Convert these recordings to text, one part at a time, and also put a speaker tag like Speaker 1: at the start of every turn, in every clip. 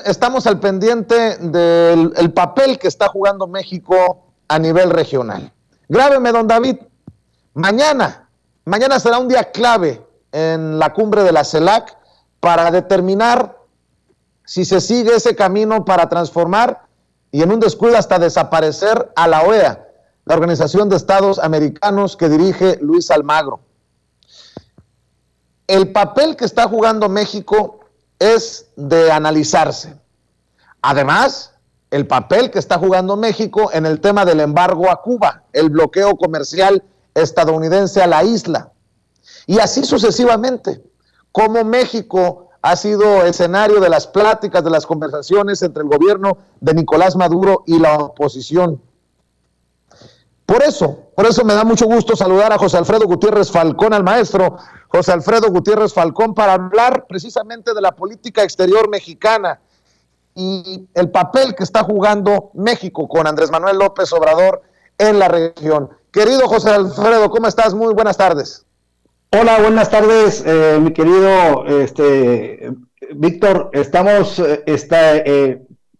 Speaker 1: estamos al pendiente del el papel que está jugando México a nivel regional. Grábeme, don David, mañana será un día clave en la cumbre de la CELAC para determinar si se sigue ese camino para transformar y en un descuido hasta desaparecer a la OEA, la Organización de Estados Americanos que dirige Luis Almagro. El papel que está jugando México es de analizarse. Además, el papel que está jugando México en el tema del embargo a Cuba, el bloqueo comercial estadounidense a la isla. Y así sucesivamente, cómo México ha sido escenario de las pláticas, de las conversaciones entre el gobierno de Nicolás Maduro y la oposición. Por eso me da mucho gusto saludar a José Alfredo Gutiérrez Falcón, al maestro José Alfredo Gutiérrez Falcón, para hablar precisamente de la política exterior mexicana y el papel que está jugando México con Andrés Manuel López Obrador en la región. Querido José Alfredo, ¿cómo estás? Muy buenas tardes.
Speaker 2: Hola, buenas tardes, mi querido Víctor. Estamos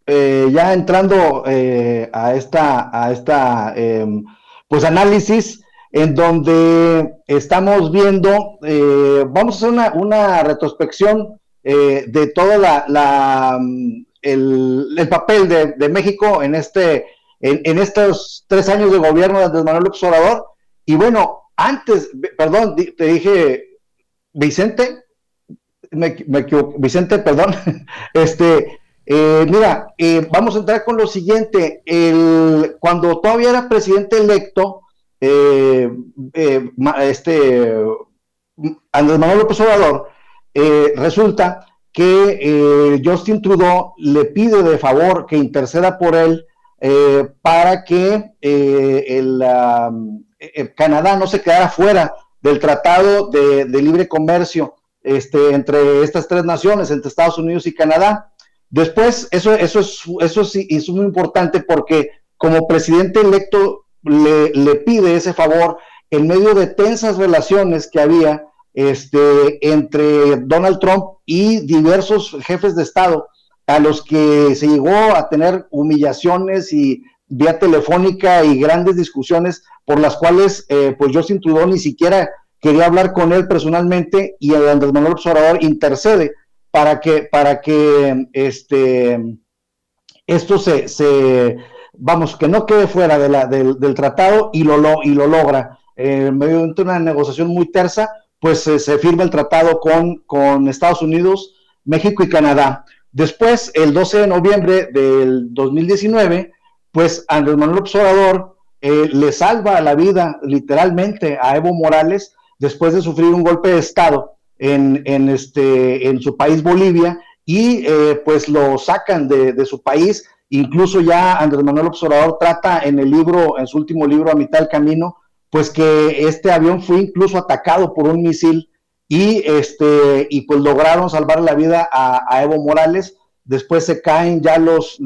Speaker 2: ya entrando a esta pues análisis en donde estamos viendo, vamos a hacer una retrospección de todo el papel de México en estos 3 años de gobierno de Andrés Manuel López Obrador. Y bueno, antes, perdón, te dije Vicente, me equivoqué, Vicente, perdón. Mira, vamos a entrar con lo siguiente. Cuando todavía era presidente electo, Andrés Manuel López Obrador, resulta que Justin Trudeau le pide de favor que interceda por él para que Canadá no se quedara fuera del tratado de libre comercio entre estas 3 naciones, entre Estados Unidos y Canadá. Después, eso es muy importante porque como presidente electo le pide ese favor en medio de tensas relaciones que había entre Donald Trump y diversos jefes de Estado a los que se llegó a tener humillaciones y vía telefónica y grandes discusiones por las cuales pues Justin Trudeau ni siquiera quería hablar con él personalmente, y Andrés Manuel López Obrador intercede para que esto vamos, que no quede fuera del tratado, y lo logra. En medio de una negociación muy tersa, pues se firma el tratado con Estados Unidos, México y Canadá. Después, el 12 de noviembre del 2019, pues Andrés Manuel López Obrador le salva la vida literalmente a Evo Morales después de sufrir un golpe de estado en su país, Bolivia, y pues lo sacan de su país. Incluso ya Andrés Manuel López Obrador trata en su último libro, A mitad del camino, pues que este avión fue incluso atacado por un misil, y pues lograron salvar la vida a Evo Morales. Después se caen ya los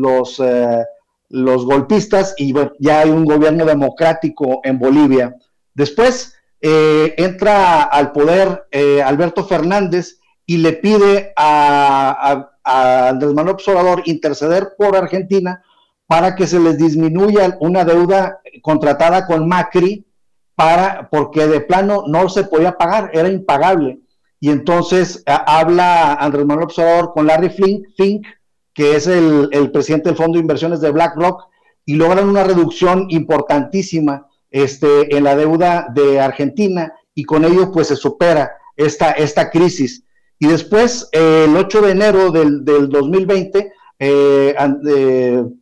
Speaker 2: golpistas, y bueno, ya hay un gobierno democrático en Bolivia. Después entra al poder Alberto Fernández y le pide a Andrés Manuel López Obrador interceder por Argentina para que se les disminuya una deuda contratada con Macri, porque de plano no se podía pagar, era impagable. Y entonces habla Andrés Manuel López Obrador con Larry Fink, que es el presidente del Fondo de Inversiones de BlackRock, y logran una reducción importantísima en la deuda de Argentina, y con ello pues se supera esta crisis. Y después, el 8 de enero del 2020,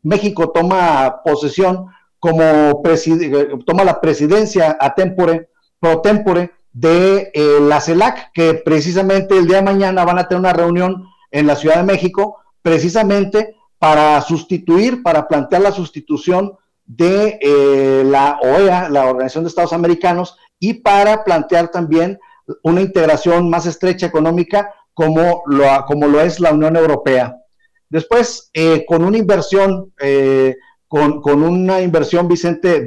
Speaker 2: México toma posesión toma la presidencia pro tempore de la CELAC, que precisamente el día de mañana van a tener una reunión en la Ciudad de México, precisamente para plantear la sustitución de la OEA, la Organización de Estados Americanos, y para plantear también una integración más estrecha económica como lo es la Unión Europea. Después, con una inversión, Vicente,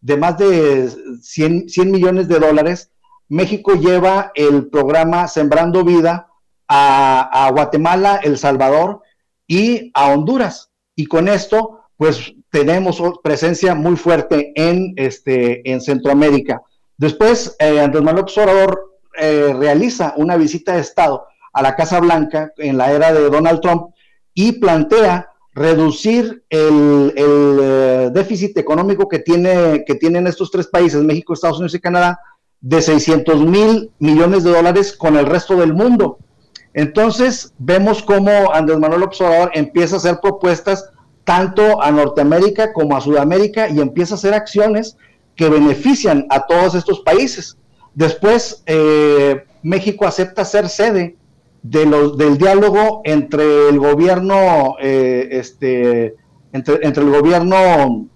Speaker 2: de más de 100 millones de dólares, México lleva el programa Sembrando Vida a Guatemala, El Salvador y a Honduras. Y con esto, pues tenemos presencia muy fuerte en Centroamérica. Después, Andrés Manuel López Obrador realiza una visita de Estado a la Casa Blanca en la era de Donald Trump y plantea reducir el déficit económico que tienen estos tres países, México, Estados Unidos y Canadá, de 600,000 millones de dólares con el resto del mundo. Entonces, vemos cómo Andrés Manuel López Obrador empieza a hacer propuestas tanto a Norteamérica como a Sudamérica y empieza a hacer acciones que benefician a todos estos países. Después, México acepta ser sede del diálogo entre el gobierno, entre el gobierno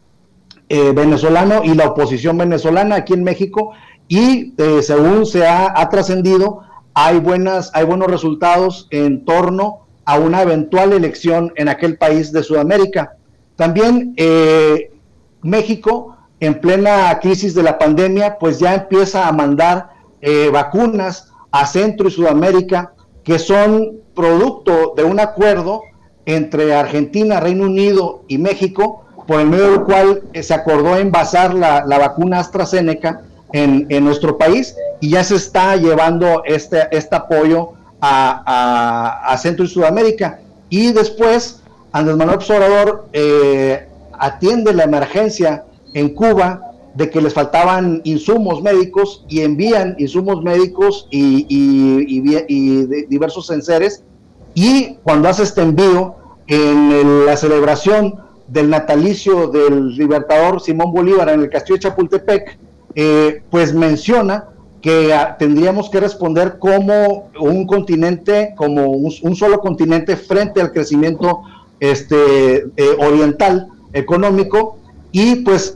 Speaker 2: venezolano y la oposición venezolana aquí en México, y según se ha trascendido, hay buenos resultados en torno a una eventual elección en aquel país de Sudamérica. También México, en plena crisis de la pandemia, pues ya empieza a mandar vacunas a Centro y Sudamérica, que son producto de un acuerdo entre Argentina, Reino Unido y México, por el medio del cual se acordó envasar la vacuna AstraZeneca en nuestro país, y ya se está llevando este apoyo a Centro y Sudamérica. Y después Andrés Manuel López Obrador atiende la emergencia en Cuba de que les faltaban insumos médicos, y envían insumos médicos y diversos enseres. Y cuando hace este envío, en la celebración del natalicio del libertador Simón Bolívar en el Castillo de Chapultepec, pues menciona que tendríamos que responder como un continente, como un solo continente frente al crecimiento oriental económico, y pues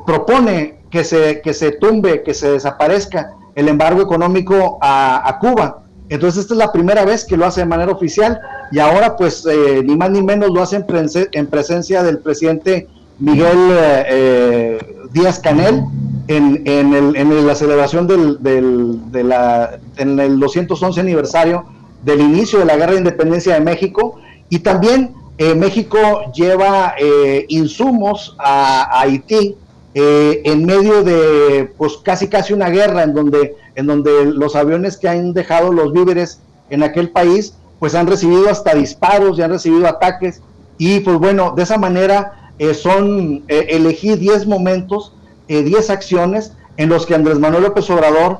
Speaker 2: propone que se tumbe, que se desaparezca el embargo económico a Cuba. Entonces esta es la primera vez que lo hace de manera oficial, y ahora pues ni más ni menos lo hace en presencia del presidente Miguel Díaz-Canel en la celebración en el 211 aniversario del inicio de la Guerra de Independencia de México. Y también México lleva insumos a Haití en medio de pues casi una guerra en donde los aviones que han dejado los víveres en aquel país pues han recibido hasta disparos y han recibido ataques. Y pues bueno, de esa manera elegí 10 momentos, 10 acciones en los que Andrés Manuel López Obrador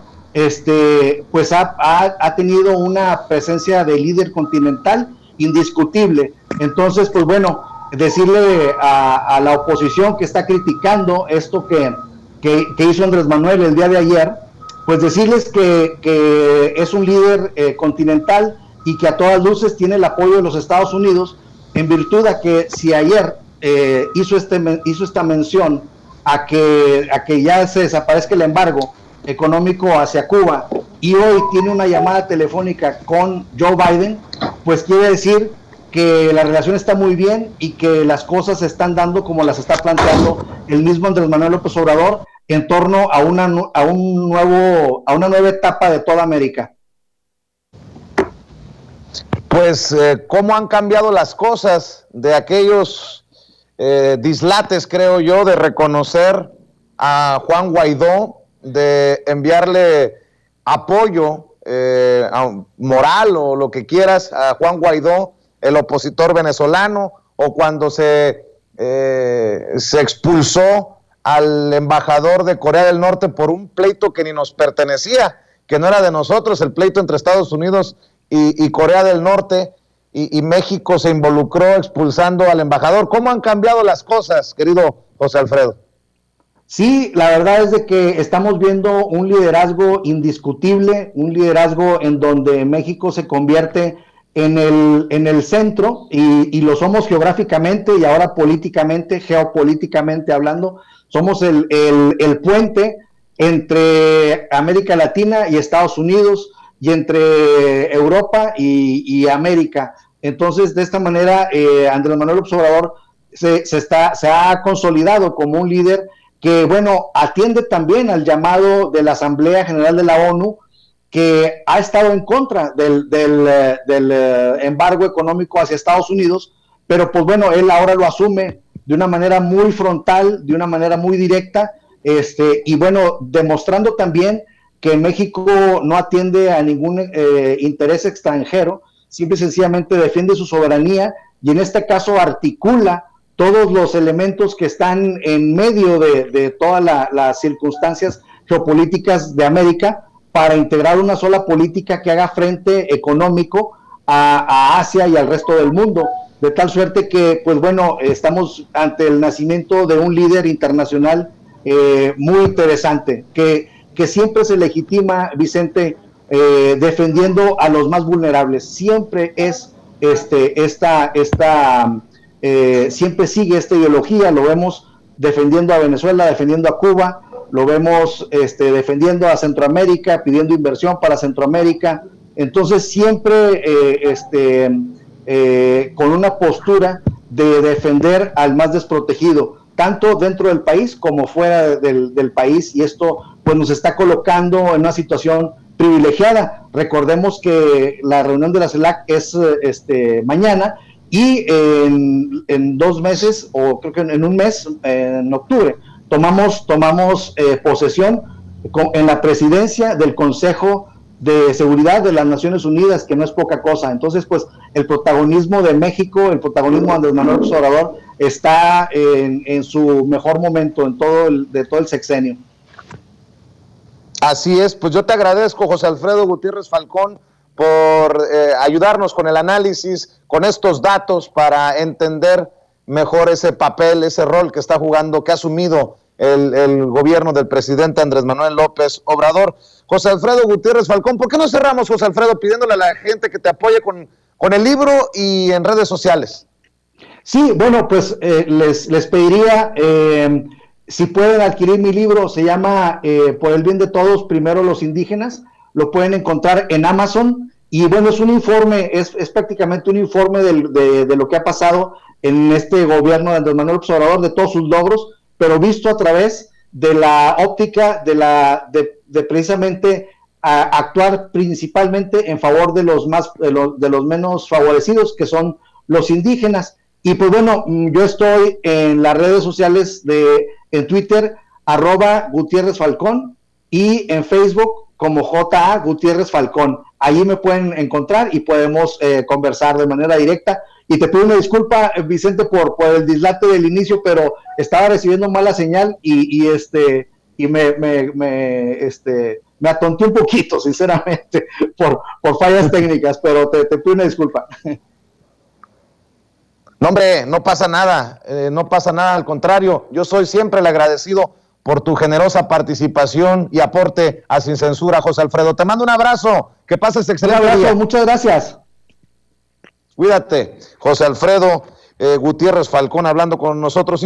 Speaker 2: pues ha tenido una presencia de líder continental indiscutible. Entonces, pues bueno, decirle a la oposición que está criticando esto que hizo Andrés Manuel el día de ayer, pues decirles que es un líder continental y que a todas luces tiene el apoyo de los Estados Unidos, en virtud a que si ayer hizo esta mención a que ya se desaparezca el embargo económico hacia Cuba, y hoy tiene una llamada telefónica con Joe Biden, pues quiere decir que la relación está muy bien y que las cosas se están dando como las está planteando el mismo Andrés Manuel López Obrador en torno a una nueva etapa de toda América.
Speaker 1: Pues cómo han cambiado las cosas de aquellos dislates, creo yo, de reconocer a Juan Guaidó, de enviarle apoyo moral o lo que quieras a Juan Guaidó, el opositor venezolano, o cuando se expulsó al embajador de Corea del Norte por un pleito que ni nos pertenecía, que no era de nosotros, el pleito entre Estados Unidos y Corea del Norte, y México se involucró expulsando al embajador. ¿Cómo han cambiado las cosas, querido José Alfredo?
Speaker 2: Sí, la verdad es de que estamos viendo un liderazgo indiscutible, un liderazgo en donde México se convierte en el centro, y lo somos geográficamente y ahora políticamente, geopolíticamente hablando. Somos el puente entre América Latina y Estados Unidos, y entre Europa y América. Entonces, de esta manera, Andrés Manuel López Obrador se ha consolidado como un líder que, bueno, atiende también al llamado de la Asamblea General de la ONU, que ha estado en contra del embargo económico hacia Estados Unidos, pero pues bueno, él ahora lo asume de una manera muy frontal, de una manera muy directa, y bueno, demostrando también que México no atiende a ningún interés extranjero, simple y sencillamente defiende su soberanía y en este caso articula todos los elementos que están en medio de todas las circunstancias geopolíticas de América para integrar una sola política que haga frente económico a Asia y al resto del mundo, de tal suerte que, pues bueno, estamos ante el nacimiento de un líder internacional muy interesante, que siempre se legitima, Vicente, defendiendo a los más vulnerables. Siempre es siempre sigue esta ideología. Lo vemos defendiendo a Venezuela, defendiendo a Cuba, lo vemos defendiendo a Centroamérica, pidiendo inversión para Centroamérica. Entonces siempre con una postura de defender al más desprotegido, tanto dentro del país como fuera del país, y esto pues nos está colocando en una situación privilegiada. Recordemos que la reunión de la CELAC es mañana, y en 2 meses, o creo que en un mes, en octubre, tomamos posesión en la presidencia del Consejo de Seguridad de las Naciones Unidas, que no es poca cosa. Entonces, pues, el protagonismo de México, el protagonismo de Andrés Manuel López Obrador está en su mejor momento, de todo el sexenio.
Speaker 1: Así es, pues yo te agradezco, José Alfredo Gutiérrez Falcón, por ayudarnos con el análisis, con estos datos para entender mejor ese papel, ese rol que está jugando, que ha asumido el gobierno del presidente Andrés Manuel López Obrador. José Alfredo Gutiérrez Falcón, ¿por qué no cerramos, José Alfredo, pidiéndole a la gente que te apoye con el libro y en redes sociales?
Speaker 2: Sí, bueno, pues les pediría, si pueden adquirir mi libro, se llama Por el bien de todos, primero los indígenas. Lo pueden encontrar en Amazon, y bueno, es un informe, es prácticamente un informe de lo que ha pasado en este gobierno de Andrés Manuel López Obrador, de todos sus logros, pero visto a través de la óptica de precisamente actuar principalmente en favor de los menos favorecidos, que son los indígenas. Y pues bueno, yo estoy en las redes sociales en Twitter, @Gutiérrez Falcón, y en Facebook como J.A. Gutiérrez Falcón. Allí me pueden encontrar y podemos conversar de manera directa. Y te pido una disculpa, Vicente, por el dislate del inicio, pero estaba recibiendo mala señal y me atonté un poquito, sinceramente, por fallas técnicas, pero te pido una disculpa.
Speaker 1: No, hombre, no pasa nada, al contrario, yo soy siempre el agradecido por tu generosa participación y aporte a Sin Censura, José Alfredo. Te mando un abrazo, que pases excelente día. Un abrazo,
Speaker 2: muchas gracias.
Speaker 1: Cuídate, José Alfredo Gutiérrez Falcón, hablando con nosotros.